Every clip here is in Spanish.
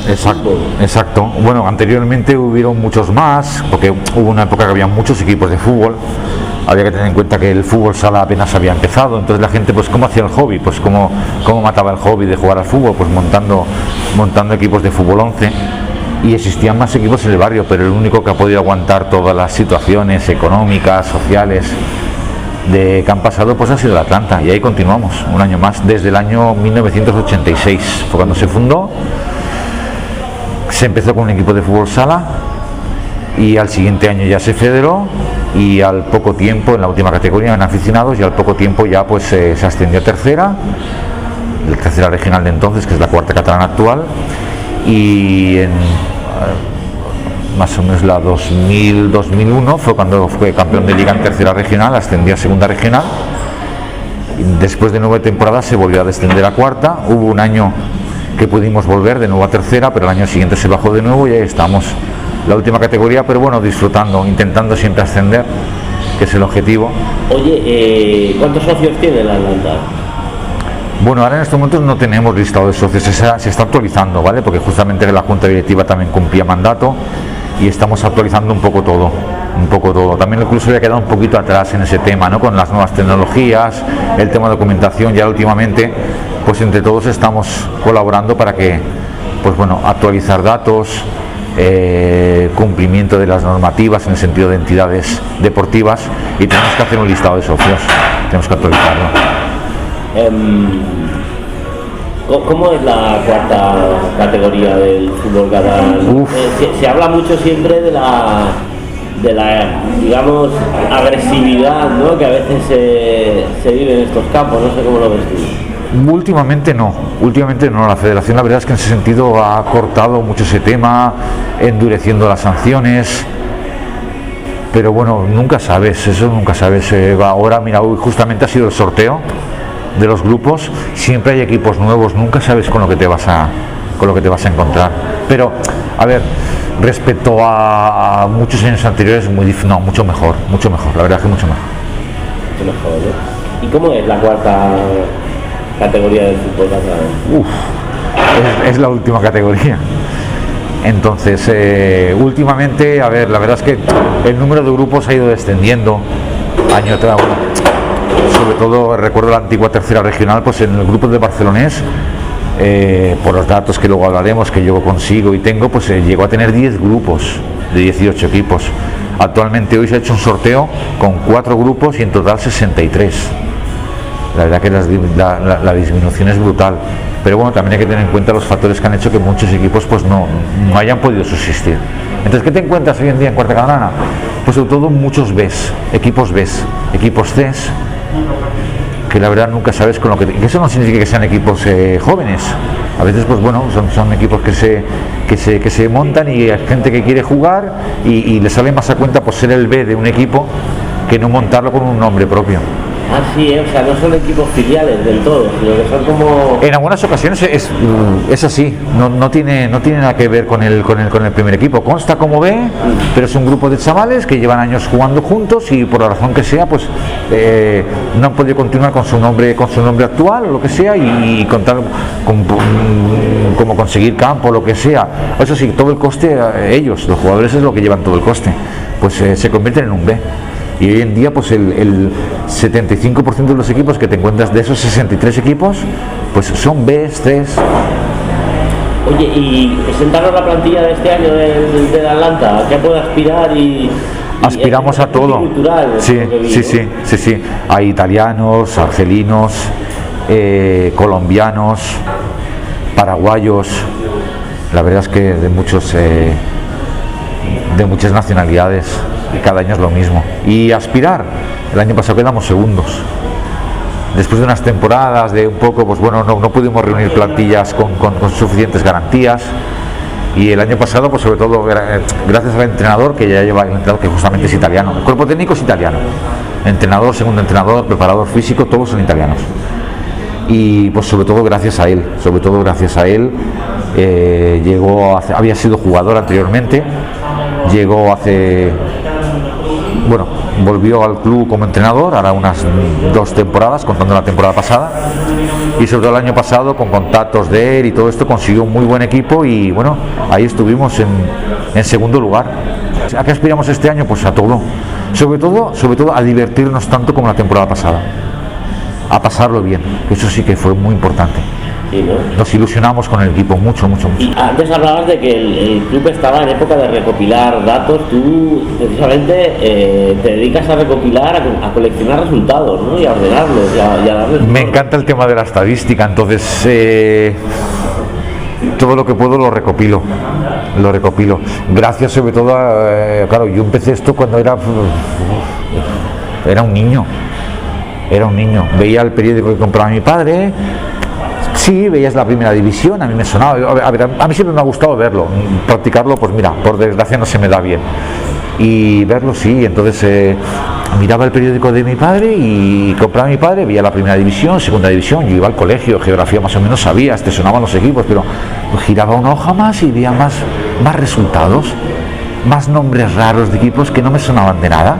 Exacto, fútbol. exacto. Bueno, anteriormente hubieron muchos más, porque hubo una época que había muchos equipos de fútbol. Había que tener en cuenta que el fútbol sala apenas había empezado, entonces la gente, pues, ¿cómo hacía el hobby? Pues, ¿cómo mataba el hobby de jugar al fútbol? Pues montando equipos de fútbol 11, y existían más equipos en el barrio, pero el único que ha podido aguantar todas las situaciones económicas, sociales que han pasado, pues ha sido el Atlanta, y ahí continuamos un año más, desde el año 1986, fue cuando se fundó. Se empezó con un equipo de fútbol sala y al siguiente año ya se federó, y al poco tiempo, en la última categoría, en aficionados, y al poco tiempo ya pues se ascendió a tercera, la tercera regional de entonces, que es la cuarta catalana actual, y en más o menos la 2000-2001 fue cuando fue campeón de liga en tercera regional, ascendió a segunda regional, y después de 9 temporadas se volvió a descender a cuarta. Hubo un año que pudimos volver de nuevo a tercera, pero el año siguiente se bajó de nuevo y ahí estamos, la última categoría, pero bueno, disfrutando, intentando siempre ascender, que es el objetivo. Oye, ¿cuántos socios tiene la Atlanta? Bueno, ahora en estos momentos no tenemos listado de socios, se está actualizando, ¿vale? Porque justamente la Junta Directiva también cumplía mandato y estamos actualizando un poco todo. También el club se había quedado un poquito atrás en ese tema, ¿no? Con las nuevas tecnologías, el tema de documentación, ya últimamente, pues entre todos estamos colaborando para que, pues bueno, actualizar datos, cumplimiento de las normativas en el sentido de entidades deportivas, y tenemos que hacer un listado de socios, tenemos que actualizarlo. ¿Cómo es la cuarta categoría del fútbol catalán? Se habla mucho siempre de la digamos, agresividad, ¿no?, que a veces se vive en estos campos. No sé cómo lo ves tú. Últimamente no, la federación, la verdad es que en ese sentido ha cortado mucho ese tema, endureciendo las sanciones, pero bueno, nunca sabes. Ahora, mira, hoy justamente ha sido el sorteo de los grupos, siempre hay equipos nuevos, nunca sabes con lo que te vas a encontrar, pero a ver, respecto a muchos años anteriores, mucho mejor, la verdad es que mucho mejor. ¿Y cómo es la cuarta categoría del fútbol catalán? Es la última categoría. Entonces, últimamente, a ver, la verdad es que el número de grupos ha ido descendiendo año tras año. Sobre todo recuerdo la antigua tercera regional, pues en el grupo de Barcelonés, por los datos que luego hablaremos, que yo consigo y tengo, pues llegó a tener 10 grupos de 18 equipos. Actualmente hoy se ha hecho un sorteo con 4 grupos y en total 63. La verdad que la disminución es brutal, pero bueno, también hay que tener en cuenta los factores que han hecho que muchos equipos pues no hayan podido subsistir. Entonces, ¿qué te encuentras hoy en día en cuarta catalana? Pues sobre todo muchos Bs, equipos Cs, que la verdad nunca sabes con lo que eso no significa que sean equipos jóvenes. A veces, pues bueno, son equipos que se montan y hay gente que quiere jugar y le sale más a cuenta por ser el B de un equipo que no montarlo con un nombre propio. Sí, o sea, no son equipos filiales del todo, sino que son como... En algunas ocasiones es así, no tiene nada que ver con el primer equipo. Consta como B, pero es un grupo de chavales que llevan años jugando juntos y por la razón que sea, pues no han podido continuar con su nombre actual o lo que sea, y contar con como conseguir campo o lo que sea. Eso sí, todo el coste, ellos, los jugadores, es lo que llevan todo el coste, pues se convierten en un B. Y hoy en día, pues el 75% de los equipos que te encuentras, de esos 63 equipos, pues son B, Cs. Oye, y presentaron la plantilla de este año del Atlanta, ¿a qué puede aspirar? Aspiramos a todo. Cultural, Sí. Hay italianos, argelinos, colombianos, paraguayos. La verdad es que de muchas nacionalidades. Y cada año es lo mismo. Y aspirar, el año pasado quedamos segundos. Después de unas temporadas de un poco, pues bueno, no pudimos reunir plantillas con suficientes garantías. Y el año pasado, pues sobre todo gracias al entrenador, que ya lleva el entrenador, que justamente es italiano. El cuerpo técnico es italiano. Entrenador, segundo entrenador, preparador físico, todos son italianos. Y pues sobre todo gracias a él. Había sido jugador anteriormente. Llegó hace bueno, volvió al club como entrenador, ahora unas 2 temporadas, contando la temporada pasada, y sobre todo el año pasado, con contactos de él y todo esto, consiguió un muy buen equipo y bueno, ahí estuvimos en segundo lugar. ¿A qué aspiramos este año? Pues a todo, sobre todo a divertirnos tanto como la temporada pasada, a pasarlo bien, eso sí que fue muy importante. Sí, ¿no? Nos ilusionamos con el equipo mucho. Y antes hablabas de que el club estaba en época de recopilar datos. Tú precisamente te dedicas a recopilar, a coleccionar resultados, ¿no? Y a ordenarlos y a darles. Me encanta el tema de la estadística, entonces todo lo que puedo lo recopilo. Gracias sobre todo a, claro, yo empecé esto cuando era un niño. Veía el periódico que compraba mi padre. Sí, veías la primera división, a mí me sonaba, a mí siempre me ha gustado verlo, practicarlo, pues mira, por desgracia no se me da bien, y verlo sí, entonces miraba el periódico de mi padre y compraba mi padre, veía la primera división, segunda división, yo iba al colegio, geografía más o menos sabía, te sonaban los equipos, pero giraba una hoja más y veía más resultados, más nombres raros de equipos que no me sonaban de nada,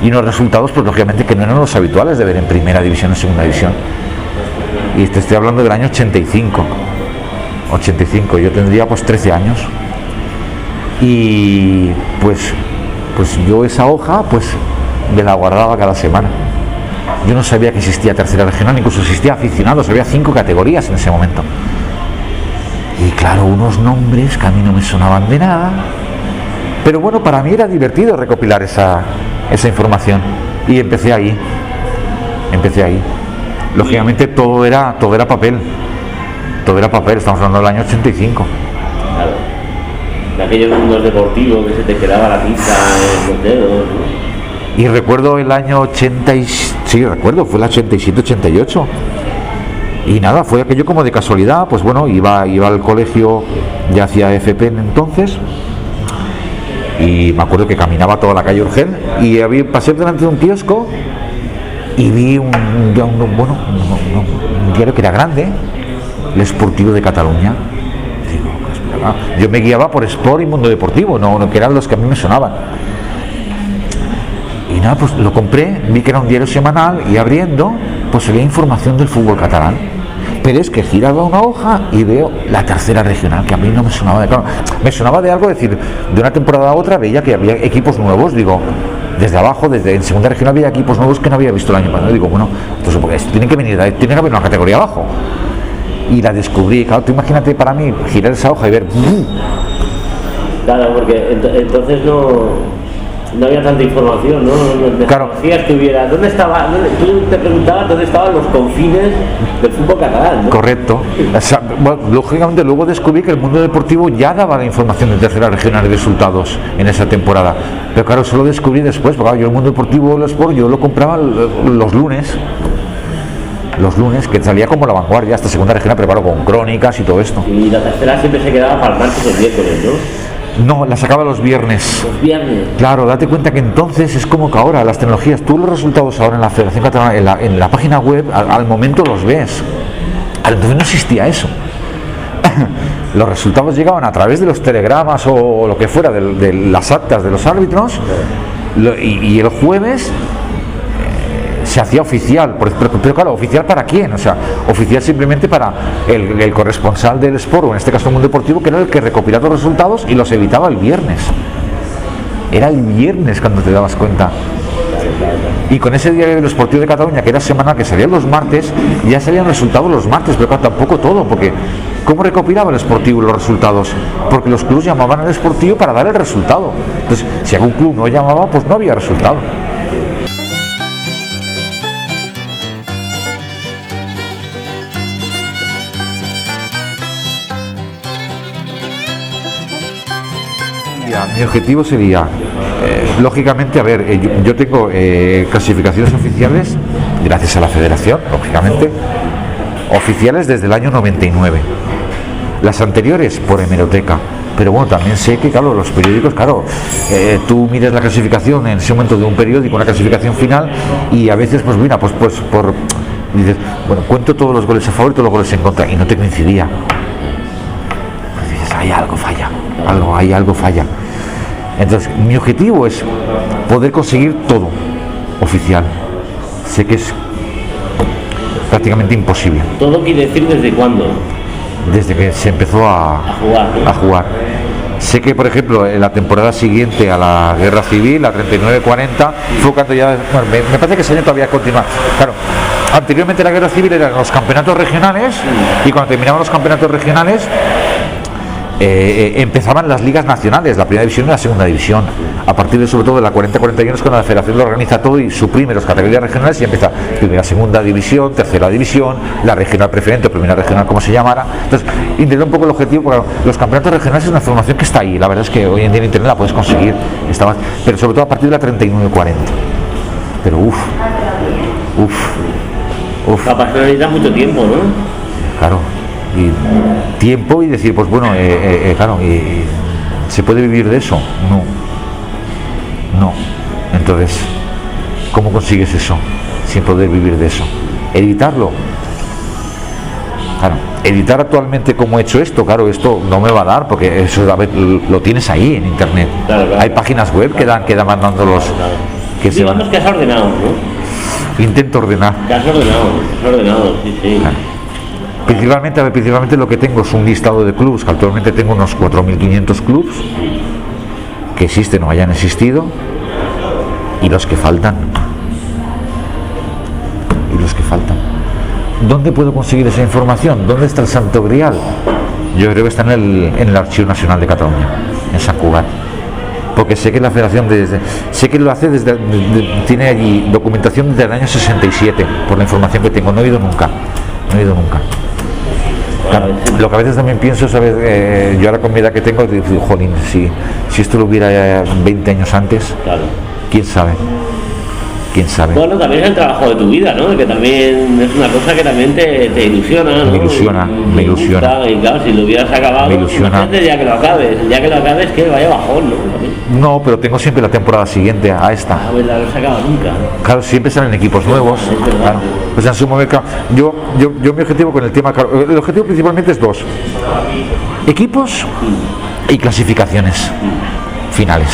y unos resultados pues lógicamente que no eran los habituales de ver en primera división o segunda división. Y te estoy hablando del año 85, yo tendría pues 13 años y pues yo esa hoja pues me la guardaba cada semana. Yo no sabía que existía tercera regional, incluso existía aficionados, había 5 categorías en ese momento. Y claro, unos nombres que a mí no me sonaban de nada, pero bueno, para mí era divertido recopilar esa información y empecé ahí. Lógicamente todo era papel, estamos hablando del año 85. Claro, de aquellos mundos deportivos que se te quedaba la tinta en los dedos, ¿no? Y recuerdo el año fue el 87-88. Y nada, fue aquello como de casualidad, pues bueno, iba al colegio, ya hacía FP entonces, y me acuerdo que caminaba toda la calle Urgel y pasé delante de un kiosco y vi un diario que era grande, el Esportivo de Cataluña. Digo, yo me guiaba por Sport y Mundo Deportivo, no que eran los que a mí me sonaban. Y nada, pues lo compré, vi que era un diario semanal y abriendo, pues había información del fútbol catalán. Pero es que giraba una hoja y veo la tercera regional, que a mí no me sonaba me sonaba de algo, decir, de una temporada a otra veía que había equipos nuevos, digo, desde abajo, en segunda regional había equipos nuevos que no había visto el año pasado. Digo, bueno, entonces porque tiene que haber una categoría abajo. Y la descubrí, claro, tú imagínate para mí girar esa hoja y ver. Claro, porque entonces no había tanta información, ¿no? Claro. ¿Dónde estaba? Tú te preguntabas dónde estaban los confines del fútbol catalán, ¿no? Correcto. O sea, bueno, lógicamente luego descubrí que el Mundo Deportivo ya daba la información de tercera regional y resultados en esa temporada. Pero claro, eso lo descubrí después, porque yo el Mundo Deportivo del Sport yo lo compraba los lunes, que salía como La Vanguardia, hasta segunda regional, pero claro, con crónicas y todo esto. Y la tercera siempre se quedaba para el martes o el miércoles, ¿no? No, la sacaba los viernes. Los viernes. Claro, date cuenta que entonces es como que ahora las tecnologías, tú los resultados ahora en la Federación Catalana, en la página web, al momento los ves. Entonces no existía eso. Los resultados llegaban a través de los telegramas o lo que fuera, de las actas de los árbitros, y el jueves se hacía oficial, pero claro, ¿oficial para quién? O sea, oficial simplemente para el corresponsal del Sport, o en este caso el Mundo Deportivo, que era el que recopilaba los resultados y los editaba el viernes. Era el viernes cuando te dabas cuenta. Y con ese diario del Esportivo de Cataluña, que era semanal, que salían los martes, ya salían resultados los martes, pero claro, tampoco todo, porque ¿cómo recopilaba el Esportivo los resultados? Porque los clubes llamaban al Esportivo para dar el resultado. Entonces, si algún club no llamaba, pues no había resultado. Mi objetivo sería, lógicamente, a ver, yo tengo clasificaciones oficiales, gracias a la federación, lógicamente, oficiales desde el año 99. Las anteriores por hemeroteca. Pero bueno, también sé que, claro, los periódicos, claro, tú miras la clasificación en ese momento de un periódico, una clasificación final, y a veces, pues mira, pues dices, bueno, cuento todos los goles a favor y todos los goles en contra, y no te coincidía. Pues dices, algo falla. Entonces, mi objetivo es poder conseguir todo oficial. Sé que es prácticamente imposible. Todo quiere decir desde cuándo. Desde que se empezó A jugar, ¿no? a jugar. Sé que, por ejemplo, en la temporada siguiente a la Guerra Civil, la 39-40, fue cuando ya... Bueno, me parece que ese año todavía continúa. Claro, anteriormente la Guerra Civil eran los campeonatos regionales y cuando terminaban los campeonatos regionales empezaban las ligas nacionales, la primera división y la segunda división. A partir de, sobre todo, de la 40-41 es cuando la federación lo organiza todo y suprime las categorías regionales y empieza primera, segunda división, tercera división, la regional preferente o primera regional, como se llamara. Entonces, intenté un poco el objetivo, porque los campeonatos regionales es una formación que está ahí. La verdad es que hoy en día en internet la puedes conseguir, pero sobre todo a partir de la 39-40. Pero Capaz que necesita mucho tiempo, ¿no? claro, y tiempo y decir, pues bueno, claro, y ¿se puede vivir de eso? No. Entonces, ¿cómo consigues eso sin poder vivir de eso? ¿Editarlo? Claro, editar actualmente como he hecho esto, claro, esto no me va a dar porque eso a ver, lo tienes ahí en internet. Claro. Hay páginas web que dan mandando los que se van. Digamos que has ordenado, ¿no? Intento ordenar. Que has ordenado, sí. Claro. Principalmente lo que tengo es un listado de clubs, que actualmente tengo unos 4.500 clubs que existen o hayan existido, y los que faltan. ¿Dónde puedo conseguir esa información? ¿Dónde está el Santo Grial? Yo creo que está en el Archivo Nacional de Cataluña, en Sant Cugat. Porque sé que la federación sé que lo hace tiene allí documentación desde el año 67, por la información que tengo. No he ido nunca. Claro, lo que a veces también pienso, ¿sabes? Yo ahora con mi edad que tengo, digo, jolín, si esto lo hubiera 20 años antes, claro. ¿Quién sabe? Bueno, también es el trabajo de tu vida, ¿no? Que también es una cosa que también te ilusiona, ¿no? Me ilusiona. Gusta, y claro, si lo hubieras acabado, me ilusiona. El día que lo acabes, que vaya bajón, ¿no? No, pero tengo siempre la temporada siguiente a esta. Ah, pues no se acaba nunca. Claro, siempre salen equipos nuevos. Claro. Pues en su momento, yo mi objetivo con el tema, claro, el objetivo principalmente es dos: equipos y clasificaciones finales.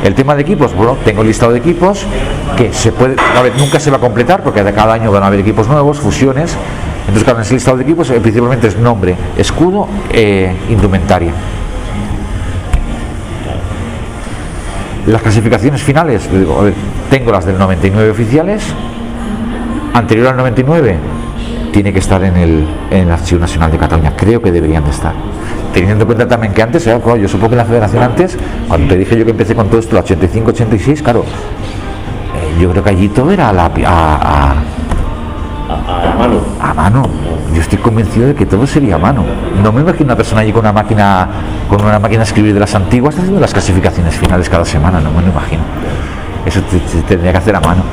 El tema de equipos, bueno, tengo el listado de equipos que se puede, a ver, nunca se va a completar porque de cada año van a haber equipos nuevos, fusiones. Entonces, claro, en ese listado de equipos principalmente es nombre, escudo, indumentaria. Las clasificaciones finales, a ver, tengo las del 99 oficiales. Anterior al 99 tiene que estar en el Archivo Nacional de Cataluña, creo que deberían de estar, teniendo en cuenta también que antes, claro, yo supongo que la federación antes, cuando te dije yo que empecé con todo esto, la 85-86, claro, yo creo que allí todo era a mano. Yo estoy convencido de que todo sería a mano. No me imagino una persona allí con una máquina a escribir de las antiguas haciendo las clasificaciones finales cada semana, no me lo imagino. Eso se tendría que hacer a mano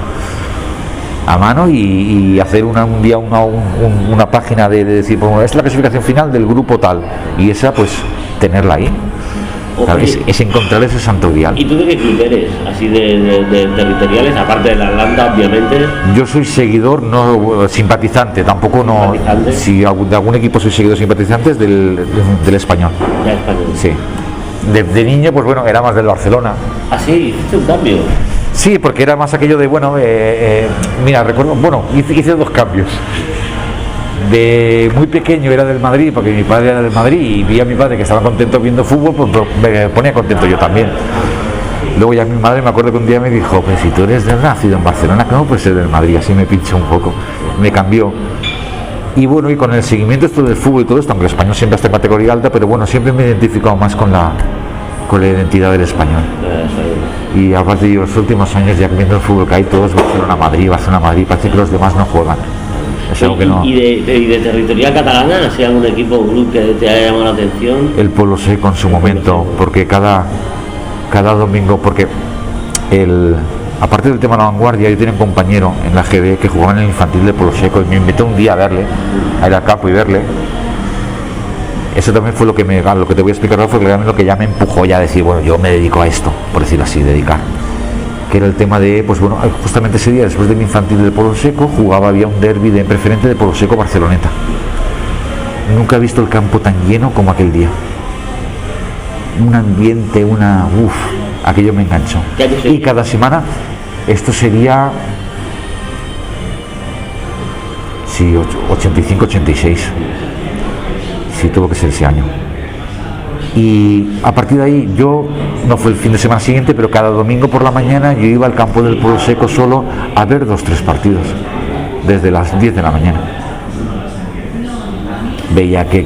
y hacer un día una página de decir, bueno, esta es la clasificación final del grupo tal, y esa pues tenerla ahí. Claro, es encontrar ese santo grial. ¿Y tú de qué club eres? Así de territoriales, aparte de la Atlanta, obviamente. Yo soy seguidor, no simpatizante, tampoco no. ¿Simpatizante? Si de algún equipo soy seguidor simpatizante es del Español. Ya Español. Sí. De niño, pues bueno, era más del Barcelona. Ah, sí, hiciste un cambio. Sí, porque era más aquello de, bueno, mira, recuerdo, bueno, hice dos cambios. De muy pequeño era del Madrid, porque mi padre era del Madrid, y vi a mi padre que estaba contento viendo fútbol, pues me ponía contento yo también. Luego ya mi madre, me acuerdo que un día me dijo, pues si tú eres nacido en Barcelona, ¿cómo puedes ser del Madrid? Así me pinchó un poco, me cambió. Y bueno, y con el seguimiento esto del fútbol y todo esto, aunque el español siempre está en categoría alta, pero bueno, siempre me he identificado más con la identidad del español. Y aparte yo los últimos años, ya viendo el fútbol que hay, todos Barcelona-Madrid, parece que los demás no juegan. Es algo que no. ¿Y de territorial catalana, así algún equipo o club que te haya llamado la atención? El Polo Seco en su momento, porque cada domingo, porque aparte del tema de la vanguardia, yo tenía un compañero en la GB que jugaba en el infantil de Polo Seco y me invitó un día a verle, a ir al campo y verle. Eso también fue lo que te voy a explicar ahora, fue lo que ya me empujó ya a decir, bueno, yo me dedico a esto, por decirlo así, dedicar. Que era el tema de, pues bueno, justamente ese día, después del infantil del Polo Seco, había un derbi de preferente de Polo Seco Barceloneta. Nunca he visto el campo tan lleno como aquel día. Un ambiente, aquello me enganchó. ¿Qué año Y sería? cada semana, esto sería, sí, 85-86, sí, tuvo que ser ese año. Y a partir de ahí, yo, no fue el fin de semana siguiente, pero cada domingo por la mañana yo iba al campo del Pueblo Seco solo a ver 2-3 partidos, desde las 10 de la mañana. Veía que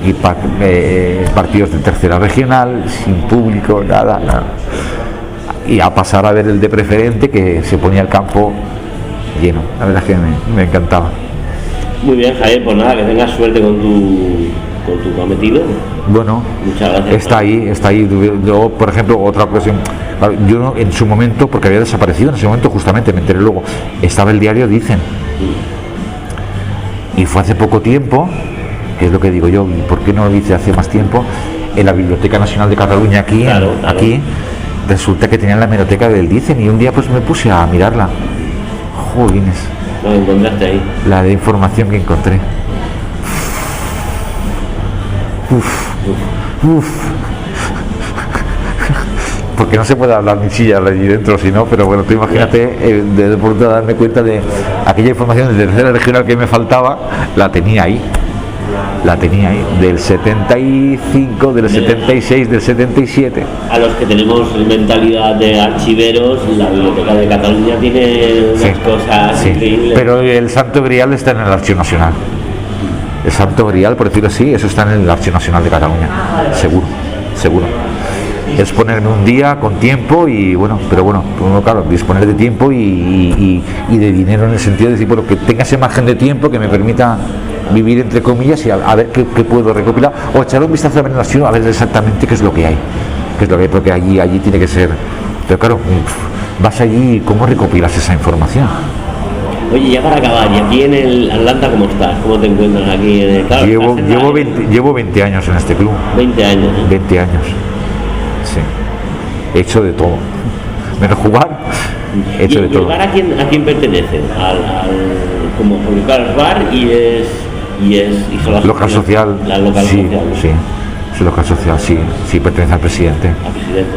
partidos de tercera regional, sin público, nada. Y a pasar a ver el de preferente, que se ponía el campo lleno. La verdad es que me encantaba. Muy bien, Javier, pues nada, que tengas suerte con tu cometido. Bueno, Muchas gracias. está ahí. Yo, por ejemplo, otra ocasión, claro, yo en su momento, porque había desaparecido, en ese momento justamente, me enteré luego, estaba el diario Dicen. Y fue hace poco tiempo, que es lo que digo yo, ¿y por qué no lo hice hace más tiempo? En la Biblioteca Nacional de Cataluña, aquí, Claro. aquí, resulta que tenían la hemeroteca del Dicen, y un día pues me puse a mirarla. Jolines, Lo encontraste ahí. la de información que encontré. Uf. Porque no se puede hablar ni chillar allí dentro, si no, pero bueno, tú imagínate, de pronto darme cuenta de aquella información de tercera regional que me faltaba, la tenía ahí, del 75, del 76, del 77. A los que tenemos mentalidad de archiveros, la Biblioteca de Cataluña tiene unas Sí, cosas sí, increíbles. pero el Santo Grial está en el Archivo Nacional. El Santo Grial, por decirlo así, eso está en el Archivo Nacional de Cataluña, seguro. Es ponerme un día con tiempo y bueno, pero bueno, claro, disponer de tiempo y de dinero, en el sentido de decir, bueno, que tenga ese margen de tiempo que me permita vivir entre comillas y a ver qué puedo recopilar, o echar un vistazo a la archivo a ver exactamente qué es lo que hay, porque allí tiene que ser. Pero claro, vas allí y cómo recopilas esa información. Oye, ya para acabar, y aquí en el Atlanta, ¿cómo estás? ¿Cómo te encuentras aquí? Claro, Llevo 20 años en este club. 20 años. 20 años. Sí. He hecho de todo. Menos jugar, he hecho de ¿Y el todo. bar a quién pertenece? Porque claro, es bar y es Local social. La local sí, social. ¿no? sí. Sí, local social, sí, pertenece al presidente. Al presidente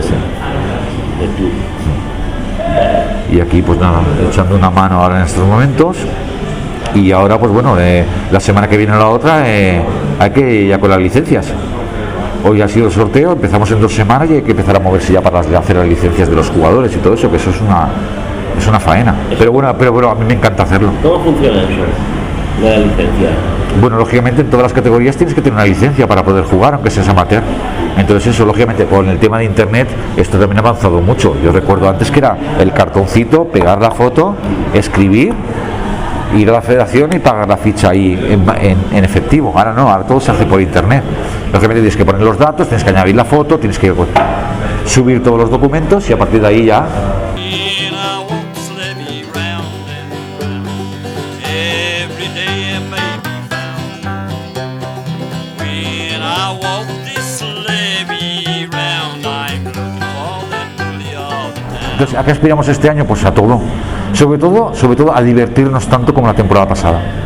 del club. Y aquí pues nada, echando una mano ahora en estos momentos. Y ahora pues bueno, la semana que viene o la otra hay que ya con las licencias. Hoy ha sido el sorteo, empezamos en 2 semanas y hay que empezar a moverse ya para hacer las licencias de los jugadores y todo eso, que eso es una faena. Pero bueno, a mí me encanta hacerlo. ¿Cómo funciona eso? De la licencia. Bueno, lógicamente en todas las categorías tienes que tener una licencia para poder jugar, aunque seas amateur. Entonces eso, lógicamente, con el tema de internet, esto también ha avanzado mucho. Yo recuerdo antes que era el cartoncito, pegar la foto, escribir, ir a la federación y pagar la ficha ahí en efectivo. Ahora no, ahora todo se hace por internet. Lógicamente tienes que poner los datos, tienes que añadir la foto, tienes que subir todos los documentos y a partir de ahí ya. Entonces, ¿a qué aspiramos este año? Pues a todo. Sobre todo a divertirnos tanto como la temporada pasada.